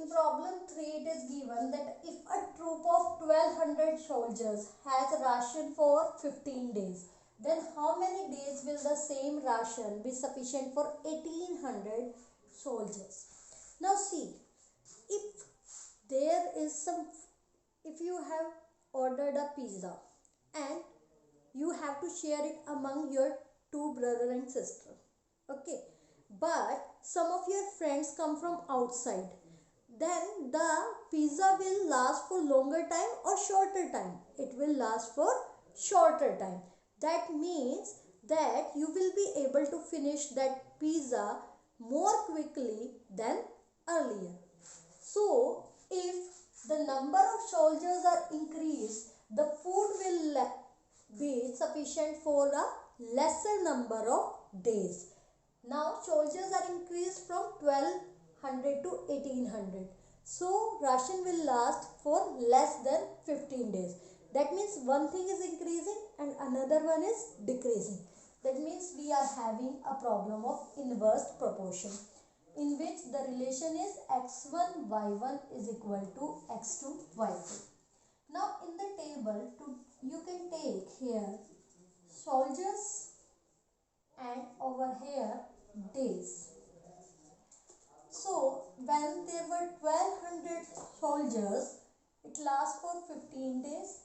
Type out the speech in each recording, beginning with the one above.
In problem 3 it is given that if a troop of 1200 soldiers has ration for 15 days, then how many days will the same ration be sufficient for 1800 soldiers? Now see, if there is some, if you have ordered a pizza and you have to share it among your two brother and sister, okay, but some of your friends come from outside, then the pizza will last for longer time or shorter time. It will last for shorter time. That means that you will be able to finish that pizza more quickly than earlier. So if the number of soldiers are increased, the food will be sufficient for a lesser number of days. Now soldiers are increased from 1200 to 1800. So ration will last for less than 15 days. That means one thing is increasing and another one is decreasing. That means we are having a problem of inverse proportion, in which the relation is x1 y1 is equal to x2 y2. Now in the table you can take here soldiers and over here days. So when there were 1200 soldiers, it lasts for 15 days.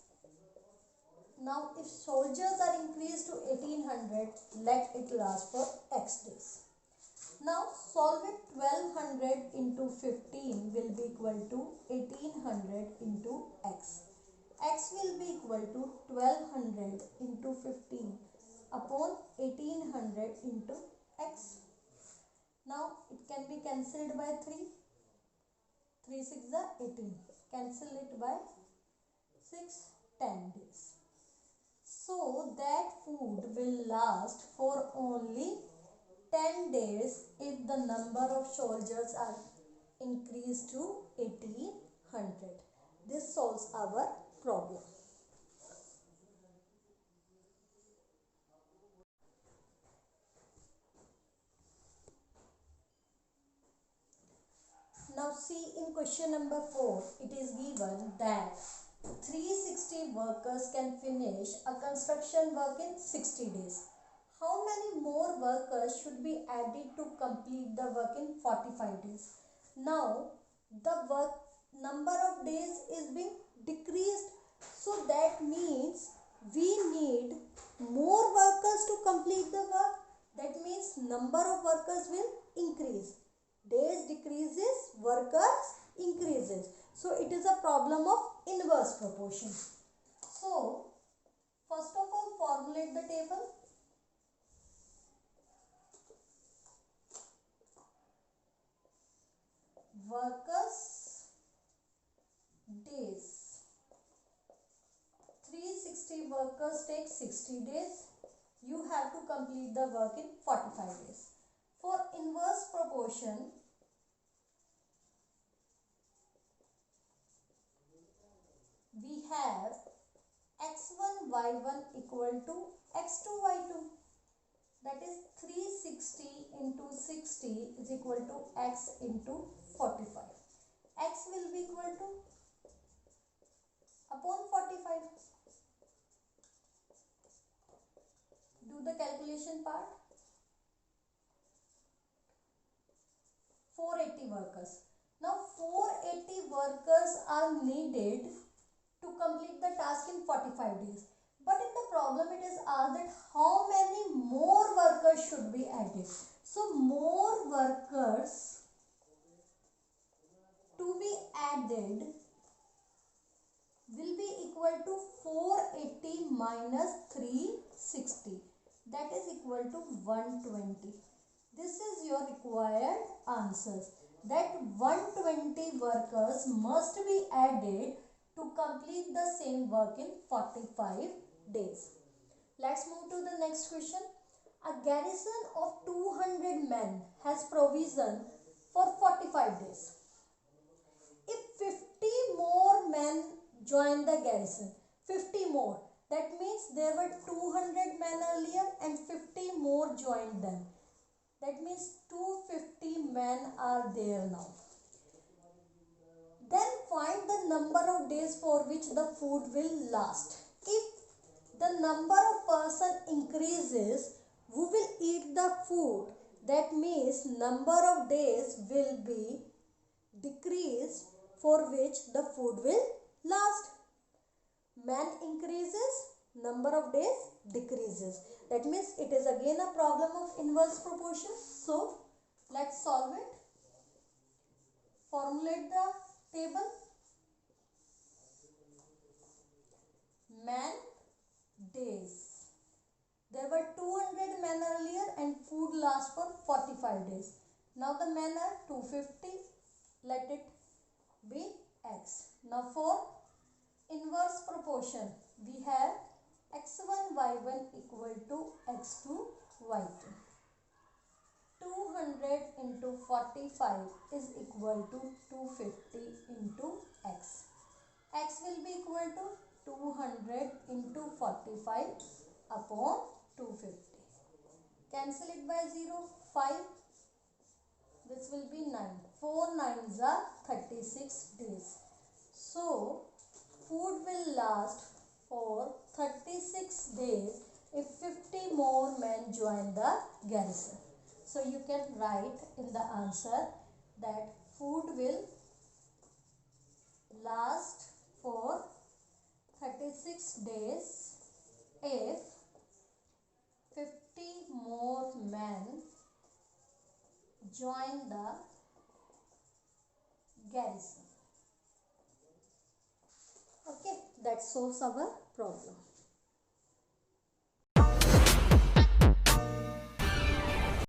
Now if soldiers are increased to 1800, let it last for x days. Now solve it. 1200 into 15 will be equal to 1800 into x. X will be equal to 1200 into 15 upon 1800 into x. Now it can be cancelled by 3. 3 6 are 18. Cancel it by 6, 10 days. So that food will last for only 10 days if the number of soldiers are increased to 1800. This solves our problem. Now see, in question number 4, it is given that 360 workers can finish a construction work in 60 days. How many more workers should be added to complete the work in 45 days? Now the work number of days is being decreased, so that means we need more workers to complete the work. That means number of workers will increase. Days decreases, workers increases. So it is a problem of inverse proportion. So first of all, formulate the table. Workers days. 360 workers take 60 days. You have to complete the work in 45 days. For inverse proportion, we have x1 y1 equal to x2 y2. That is 360 into 60 is equal to x into 45. X will be equal to upon 45. Do the calculation part. 480 workers. Now 480 workers are needed to complete the task in 45 days. But in the problem it is asked that how many more workers should be added. So more workers to be added will be equal to 480 minus 360. That is equal to 120. This is your required answers. That 120 workers must be added to complete the same work in 45 days. Let's move to the next question. A garrison of 200 men has provision for 45 days. If 50 more men join the garrison, 50 more, that means there were 200 men earlier and 50 more joined them. That means 250 men are there now. Then find the number of days for which the food will last. If the number of person increases who will eat the food, that means number of days will be decreased for which the food will last. Man increases, number of days decreases. That means it is again a problem of inverse proportion. So let's solve it. Formulate the table. Man days. There were 200 men earlier and food lasts for 45 days. Now the men are 250. Let it be x. Now for inverse proportion, we have x1 y1 equal to x2 y2. 200 into 45 is equal to 250 into x. X will be equal to 200 into 45 upon 250. Cancel it by 0. 5. This will be 9. 4 nines are 36 days. So food will last for 36 days if 50 more men join the garrison. So you can write in the answer that food will last for 36 days if 50 more men join the garrison. Okay, that solves our problem.